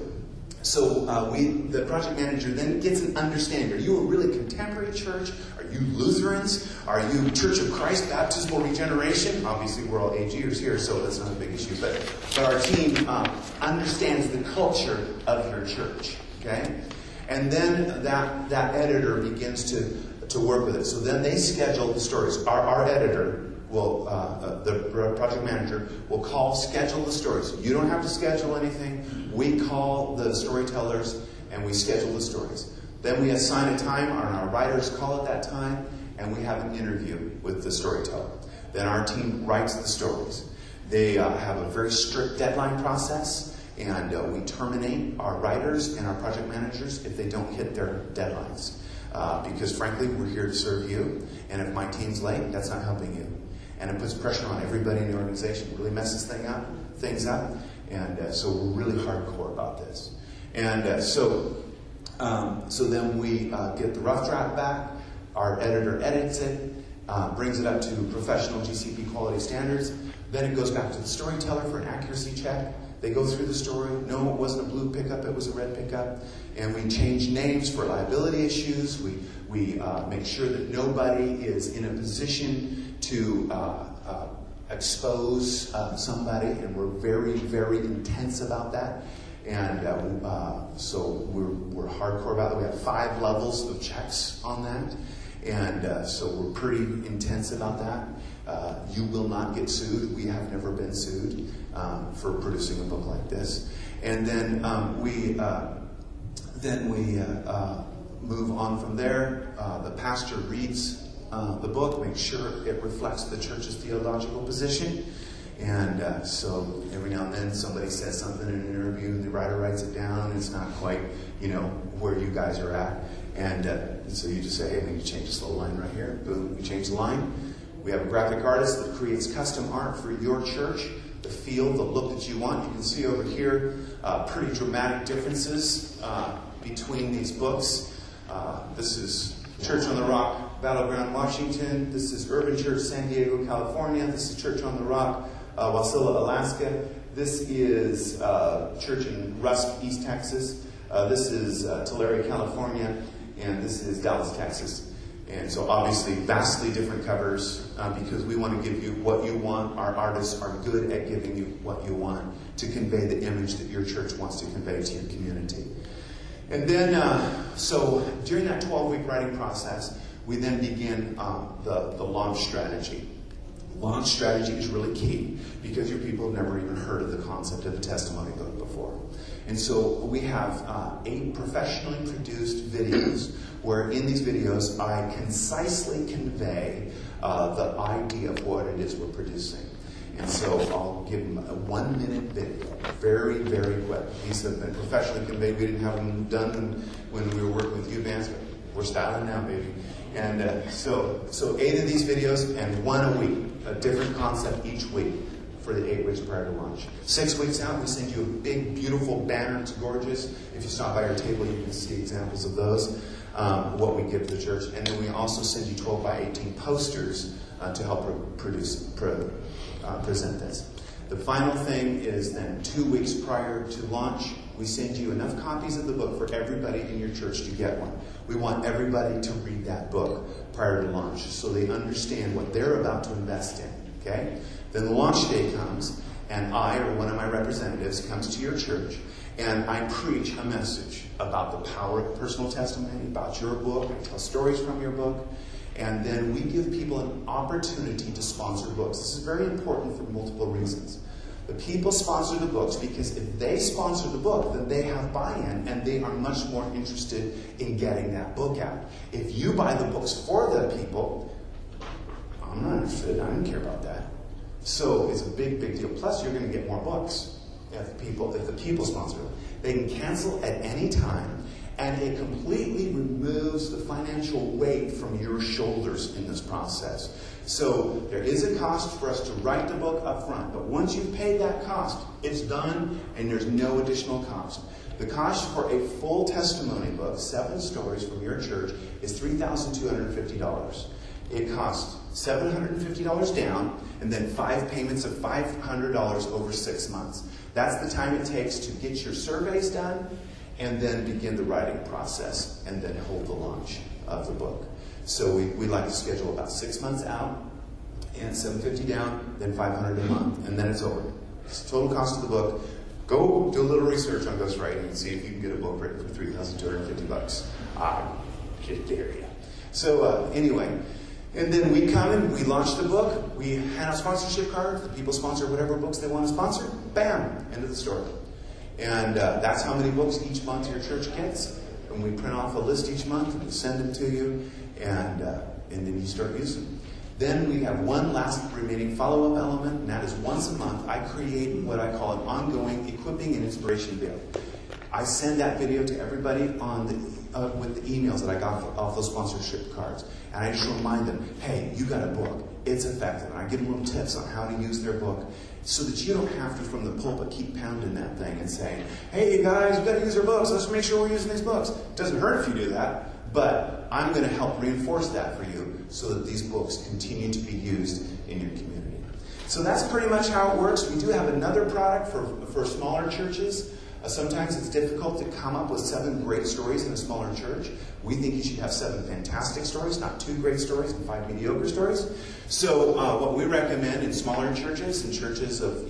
the project manager then gets an understanding. Are you a really contemporary church? Are you Lutherans? Are you Church of Christ Baptismal Regeneration? Obviously, we're all AGers here, so that's not a big issue. But our team understands the culture of your church. Okay, and then that editor begins to work with it. So then they schedule the stories. Our editor will, the project manager, will schedule the stories. You don't have to schedule anything. We call the storytellers and we schedule the stories. Then we assign a time, and our writers call at that time, and we have an interview with the storyteller. Then our team writes the stories. They have a very strict deadline process, and we terminate our writers and our project managers if they don't hit their deadlines. Because frankly, we're here to serve you, and if my team's late, that's not helping you. And it puts pressure on everybody in the organization. It really messes things up. And so we're really hardcore about this. And so So then we get the rough draft back. Our editor edits it, brings it up to professional GCP quality standards. Then it goes back to the storyteller for an accuracy check. They go through the story. No, it wasn't a blue pickup, it was a red pickup. And we change names for liability issues. We make sure that nobody is in a position to expose somebody, and we're very, very intense about that. And so we're hardcore about it. We have 5 levels of checks on that. And so we're pretty intense about that. You will not get sued. We have never been sued for producing a book like this. And then we move on from there. The pastor reads the book, makes sure it reflects the church's theological position. And so every now and then somebody says something in an interview, the writer writes it down, and it's not quite, where you guys are at. And so you just say, hey, we need to change this little line right here. Boom, we change the line. We have a graphic artist that creates custom art for your church, the feel, the look that you want. You can see over here pretty dramatic differences between these books. This is Church on the Rock, Battleground, Washington. This is Urban Church, San Diego, California. This is Church on the Rock, Wasilla, Alaska. This is Church in Rusk, East Texas. This is Tulare, California. And this is Dallas, Texas. And so obviously vastly different covers because we want to give you what you want. Our artists are good at giving you what you want to convey the image that your church wants to convey to your community. And then, so during that 12-week writing process, we then begin the launch strategy. Launch strategy is really key because your people have never even heard of the concept of a testimony book before. And so we have 8 professionally produced videos where in these videos I concisely convey the idea of what it is we're producing. And so I'll give them a 1-minute video, very, very quick. These have been professionally conveyed. We didn't have them done when we were working with youth bands, but we're styling now, baby. And so 8 of these videos and 1 a week, a different concept each week for the 8 weeks prior to launch. 6 weeks out, we send you a big, beautiful banner. It's gorgeous. If you stop by our table, you can see examples of those, what we give to the church. And then we also send you 12 by 18 posters to help present this. The final thing is then 2 weeks prior to launch, we send you enough copies of the book for everybody in your church to get one. We want everybody to read that book prior to launch so they understand what they're about to invest in. Okay? Then the launch day comes, and I or one of my representatives comes to your church, and I preach a message about the power of personal testimony, about your book. I tell stories from your book. And then we give people an opportunity to sponsor books. This is very important for multiple reasons. The people sponsor the books because if they sponsor the book, then they have buy-in and they are much more interested in getting that book out. If you buy the books for the people, I'm not interested. I don't care about that. So it's a big, big deal. Plus, you're going to get more books if the people sponsor them. They can cancel at any time. And it completely removes the financial weight from your shoulders in this process. So there is a cost for us to write the book up front. But once you've paid that cost, it's done and there's no additional cost. The cost for a full testimony book, 7 stories from your church, is $3,250. It costs $750 down and then 5 payments of $500 over 6 months. That's the time it takes to get your surveys done and then begin the writing process, and then hold the launch of the book. So we like to schedule about 6 months out, and $750 down, then $500 a month, and then it's over. It's the total cost of the book. Go do a little research on ghostwriting and see if you can get a book written for $3,250. I dare you. So anyway, and then we come and we launch the book. We hand out sponsorship cards. The people sponsor whatever books they want to sponsor. Bam! End of the story. And that's how many books each month your church gets. And we print off a list each month and we send them to you, and then you start using them. Then we have one last remaining follow-up element, and that is once a month I create what I call an ongoing equipping and inspiration video. I send that video to everybody with the emails that I got off those sponsorship cards. And I just remind them, hey, you got a book. it's effective. And I give them little tips on how to use their book so that you don't have to, from the pulpit, keep pounding that thing and saying, hey, you guys, you've got to use our books. Let's make sure we're using these books. It doesn't hurt if you do that, but I'm going to help reinforce that for you so that these books continue to be used in your community. So that's pretty much how it works. We do have another product for smaller churches. Sometimes it's difficult to come up with 7 great stories in a smaller church. We think you should have 7 fantastic stories, not 2 great stories and 5 mediocre stories. So what we recommend in smaller churches, in churches of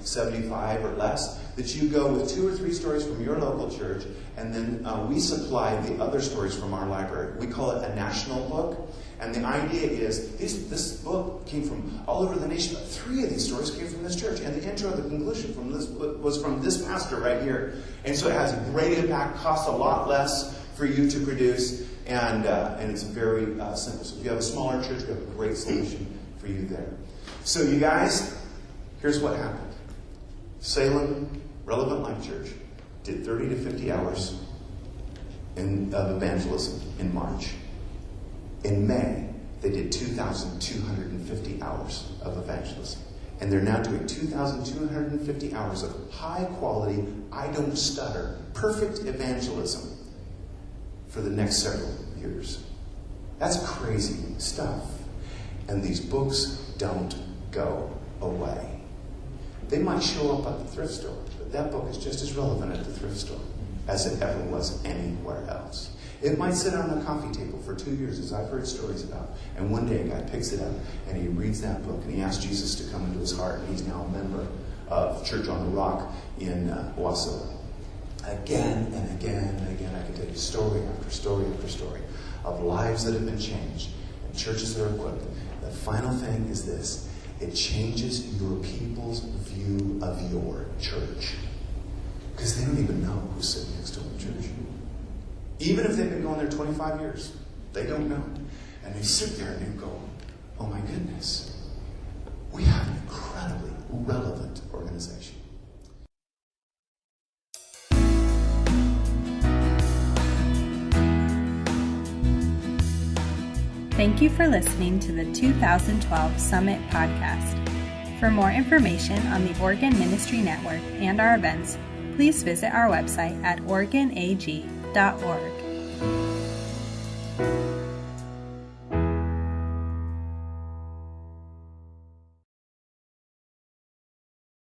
75 or less, that you go with 2 or 3 stories from your local church, and then we supply the other stories from our library. We call it a national book. And the idea is, this book came from all over the nation, but 3 of these stories came from this church. And the intro, the conclusion from this was from this pastor right here. And so it has a great impact, costs a lot less for you to produce, and it's very simple. So if you have a smaller church, we have a great solution for you there. So you guys, here's what happened. Salem Relevant Life Church did 30 to 50 hours of evangelism in March. In May, they did 2,250 hours of evangelism. And they're now doing 2,250 hours of high quality, I don't stutter, perfect evangelism for the next several years. That's crazy stuff. And these books don't go away. They might show up at the thrift store, but that book is just as relevant at the thrift store as it ever was anywhere else. It might sit on a coffee table for 2 years, as I've heard stories about. And one day a guy picks it up and he reads that book and he asks Jesus to come into his heart. And he's now a member of Church on the Rock in Wausau. Again and again and again, I can tell you story after story after story of lives that have been changed and churches that are equipped. The final thing is this. It changes your people's view of your church. Because they don't even know who's sitting next to them in church. Even if they've been going there 25 years, they don't know. And they sit there and they go, oh my goodness, we have an incredibly relevant organization. Thank you for listening to the 2012 Summit Podcast. For more information on the Oregon Ministry Network and our events, please visit our website at oregonag.org.